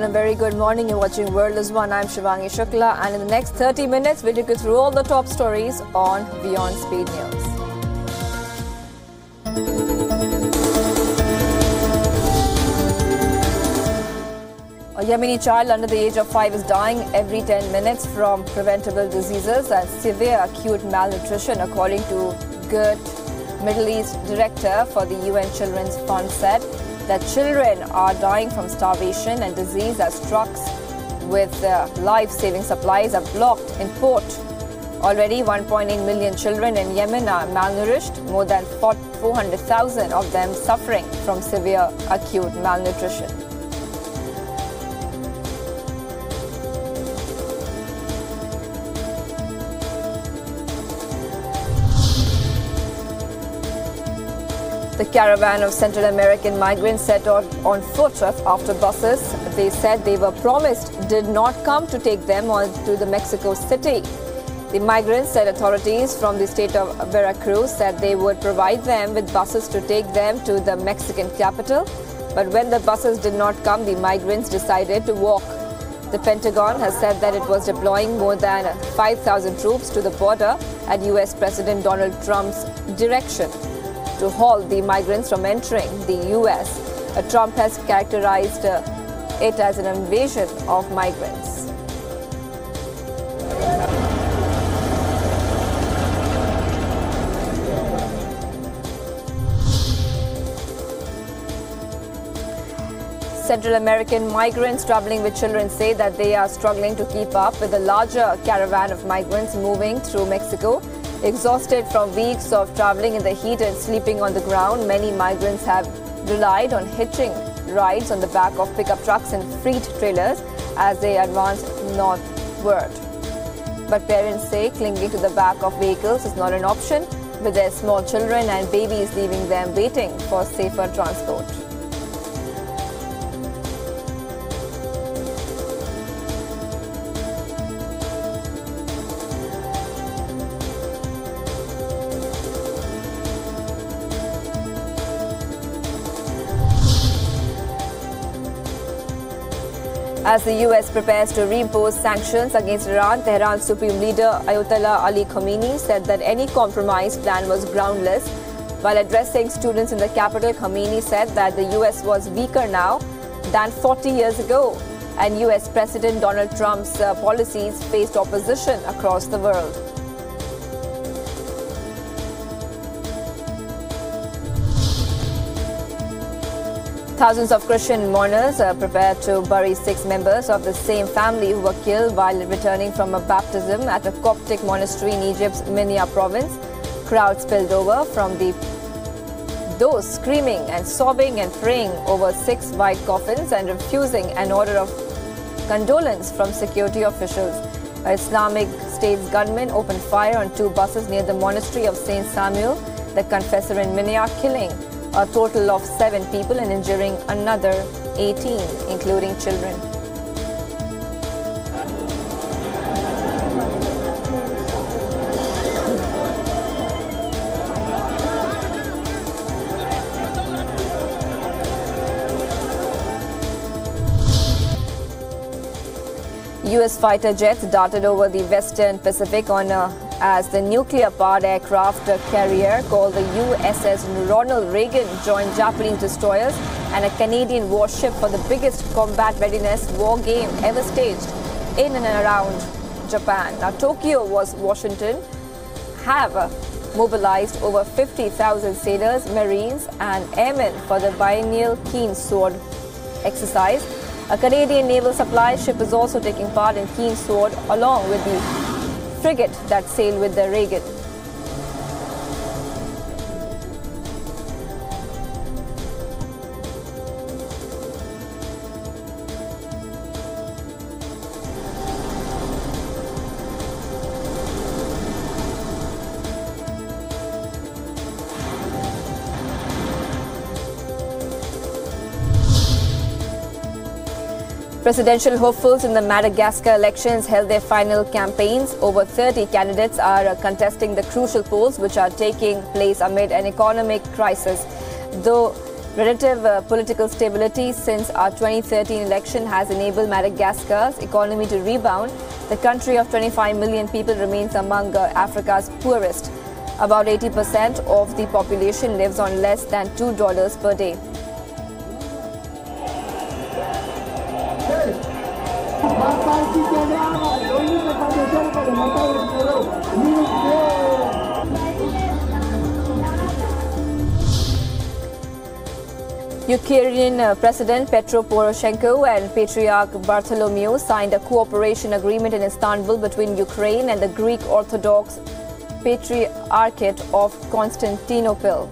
and a very good morning. You're watching World is One. I'm Shivangi Shukla, and in the next 30 minutes, we'll take you through all the top stories on WION Speed News. A Yemeni child under the age of 5 is dying every 10 minutes from preventable diseases and severe acute malnutrition, according to GERT, Middle East Director for the UN Children's Fund, said that children are dying from starvation and disease as trucks with life-saving supplies are blocked in port. Already 1.8 million children in Yemen are malnourished, more than 400,000 of them suffering from severe acute malnutrition. The caravan of Central American migrants set out on foot after buses they said they were promised did not come to take them on to the Mexico City. The migrants said authorities from the state of Veracruz said they would provide them with buses to take them to the Mexican capital. But when the buses did not come, the migrants decided to walk. The Pentagon has said that it was deploying more than 5,000 troops to the border at US President Donald Trump's direction to halt the migrants from entering the US. Trump has characterized it as an invasion of migrants. Central American migrants traveling with children say that they are struggling to keep up with the larger caravan of migrants moving through Mexico. Exhausted from weeks of traveling in the heat and sleeping on the ground, many migrants have relied on hitching rides on the back of pickup trucks and freight trailers as they advance northward. But parents say clinging to the back of vehicles is not an option, with their small children and babies leaving them waiting for safer transport. As the US prepares to reimpose sanctions against Iran, Tehran's Supreme Leader Ayatollah Ali Khamenei said that any compromise plan was groundless. While addressing students in the capital, Khamenei said that the US was weaker now than 40 years ago, and US President Donald Trump's policies faced opposition across the world. Thousands of Christian mourners are prepared to bury 6 members of the same family who were killed while returning from a baptism at a Coptic monastery in Egypt's Minya province. Crowds spilled over from those screaming and sobbing and praying over 6 white coffins and refusing an order of condolence from security officials. Islamic State's gunmen opened fire on 2 buses near the monastery of St. Samuel, the confessor in Minya, killing a total of 7 people and injuring another 18, including children. US fighter jets darted over the Western Pacific as the nuclear-powered aircraft carrier called the USS Ronald Reagan joined Japanese destroyers and a Canadian warship for the biggest combat readiness war game ever staged in and around Japan. Now, Tokyo was Washington have mobilized over 50,000 sailors, marines and airmen for the biennial Keen Sword exercise. A Canadian naval supply ship is also taking part in Keen Sword along with the frigate that sailed with the Reagan. Presidential hopefuls in the Madagascar elections held their final campaigns. Over 30 candidates are contesting the crucial polls which are taking place amid an economic crisis. Though Relative political stability since our 2013 election has enabled Madagascar's economy to rebound. The country of 25 million people remains among Africa's poorest. About 80% of the population lives on less than $2 per day. Ukrainian President Petro Poroshenko and Patriarch Bartholomew signed a cooperation agreement in Istanbul between Ukraine and the Greek Orthodox Patriarchate of Constantinople.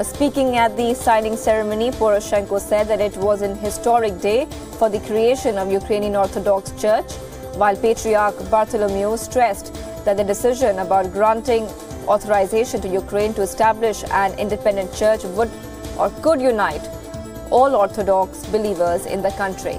Speaking at the signing ceremony, Poroshenko said that it was an historic day for the creation of Ukrainian Orthodox Church, while Patriarch Bartholomew stressed that the decision about granting authorization to Ukraine to establish an independent church would or could unite all Orthodox believers in the country.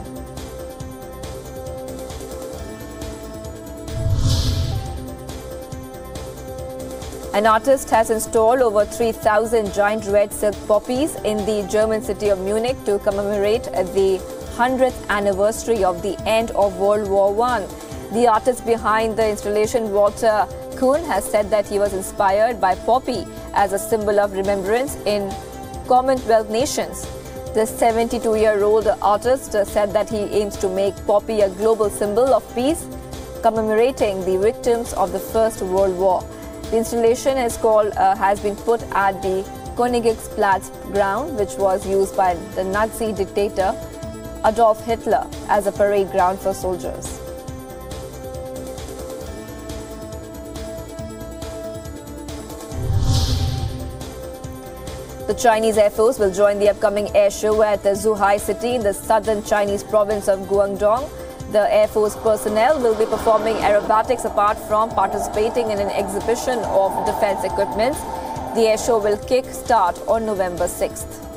An artist has installed over 3,000 giant red silk poppies in the German city of Munich to commemorate the 100th anniversary of the end of World War I. The artist behind the installation, Walter Kuhn, has said that he was inspired by poppy as a symbol of remembrance in Commonwealth nations. The 72-year-old artist said that he aims to make poppy a global symbol of peace, commemorating the victims of the First World War. The installation has been put at the Königsplatz ground, which was used by the Nazi dictator Adolf Hitler as a parade ground for soldiers. The Chinese Air Force will join the upcoming air show at the Zhuhai city in the southern Chinese province of Guangdong. The Air Force personnel will be performing aerobatics apart from participating in an exhibition of defense equipment. The air show will kick-start on November 6th.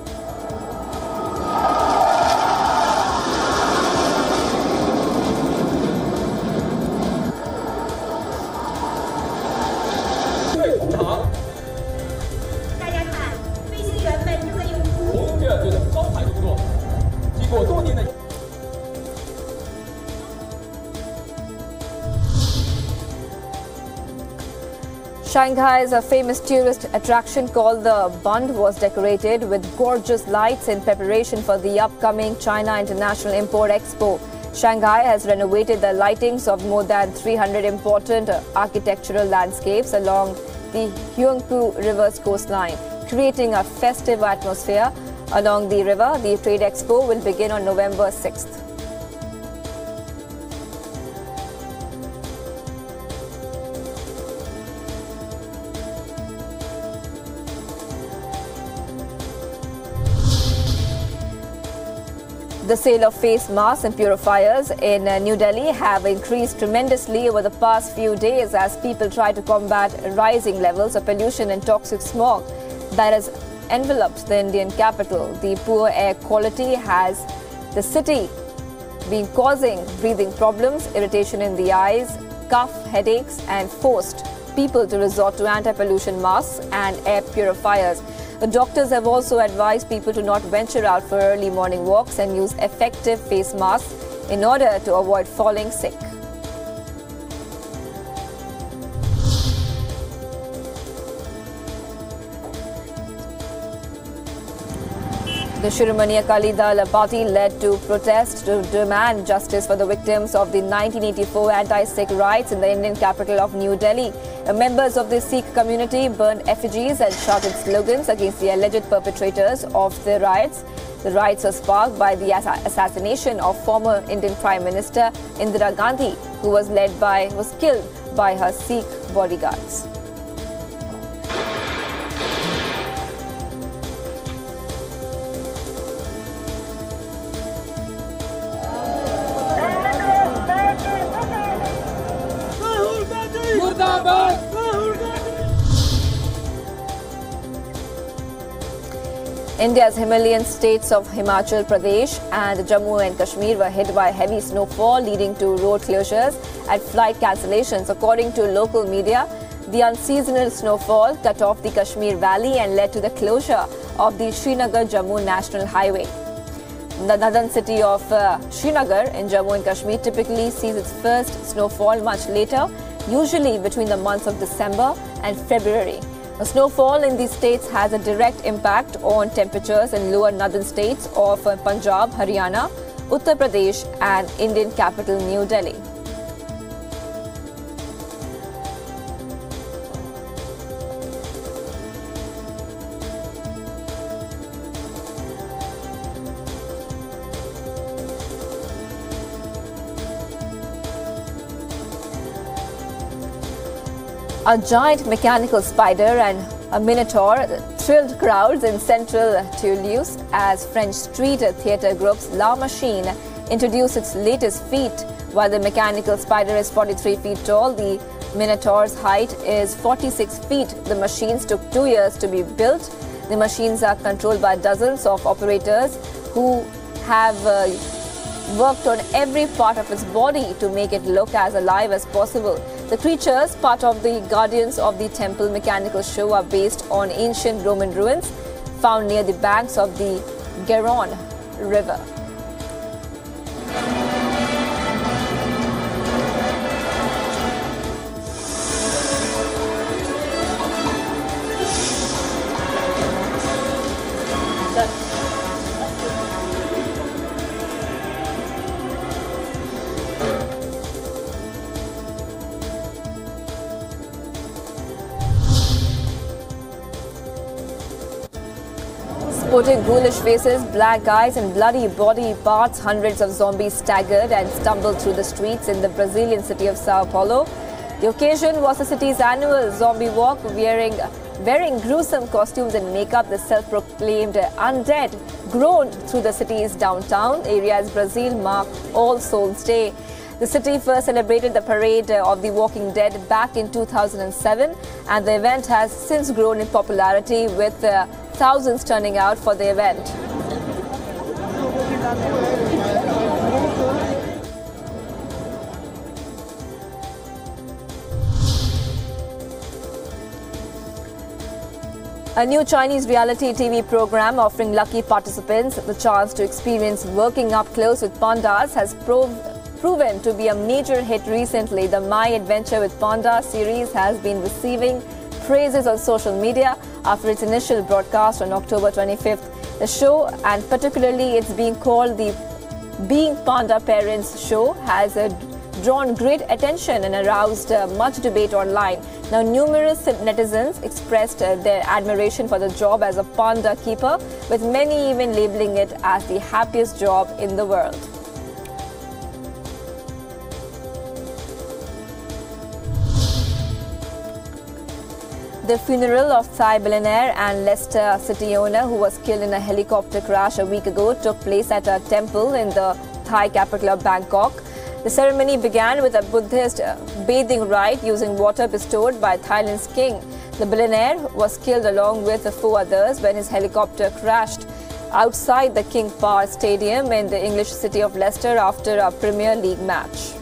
Shanghai's famous tourist attraction called the Bund was decorated with gorgeous lights in preparation for the upcoming China International Import Expo. Shanghai has renovated the lightings of more than 300 important architectural landscapes along the Huangpu River's coastline, creating a festive atmosphere along the river. The trade expo will begin on November 6th. The sale of face masks and purifiers in New Delhi have increased tremendously over the past few days as people try to combat rising levels of pollution and toxic smog that has enveloped the Indian capital. The poor air quality has the city been causing breathing problems, irritation in the eyes, cough, headaches, and forced people to resort to anti-pollution masks and air purifiers. The doctors have also advised people to not venture out for early morning walks and use effective face masks in order to avoid falling sick. The Shiromani Akali Dal party led to protest to demand justice for the victims of the 1984 anti-Sikh riots in the Indian capital of New Delhi. Members of the Sikh community burned effigies and shouted slogans against the alleged perpetrators of the riots. The riots were sparked by the assassination of former Indian Prime Minister Indira Gandhi, who was killed by her Sikh bodyguards. India's Himalayan states of Himachal Pradesh and Jammu and Kashmir were hit by heavy snowfall, leading to road closures and flight cancellations. According to local media, the unseasonal snowfall cut off the Kashmir Valley and led to the closure of the Srinagar-Jammu National Highway. The northern city of Srinagar in Jammu and Kashmir typically sees its first snowfall much later, usually between the months of December and February. The snowfall in these states has a direct impact on temperatures in lower northern states of Punjab, Haryana, Uttar Pradesh and Indian capital New Delhi. A giant mechanical spider and a Minotaur thrilled crowds in central Toulouse as French street theatre group's La Machine introduced its latest feat. While the mechanical spider is 43 feet tall, the Minotaur's height is 46 feet. The machines took 2 years to be built. The machines are controlled by dozens of operators who have worked on every part of its body to make it look as alive as possible. The creatures, part of the Guardians of the Temple mechanical show, are based on ancient Roman ruins found near the banks of the Garonne River. Sporting ghoulish faces, black eyes and bloody body parts, hundreds of zombies staggered and stumbled through the streets in the Brazilian city of Sao Paulo. The occasion was the city's annual zombie walk. Wearing gruesome costumes and makeup, the self-proclaimed undead groaned through the city's downtown area as Brazil marked All Souls Day. The city first celebrated the parade of the Walking Dead back in 2007, and the event has since grown in popularity with thousands turning out for the event. A new Chinese reality TV program offering lucky participants the chance to experience working up close with pandas has proven to be a major hit recently. The My Adventure with Panda series has been receiving praises on social media after its initial broadcast on October 25th. The show, and particularly it's being called the Being Panda Parents show, has drawn great attention and aroused much debate online. Now, numerous netizens expressed their admiration for the job as a panda keeper, with many even labeling it as the happiest job in the world. The funeral of Thai billionaire and Leicester City owner who was killed in a helicopter crash a week ago took place at a temple in the Thai capital of Bangkok. The ceremony began with a Buddhist bathing rite using water bestowed by Thailand's king. The billionaire was killed along with 4 others when his helicopter crashed outside the King Power Stadium in the English city of Leicester after a Premier League match.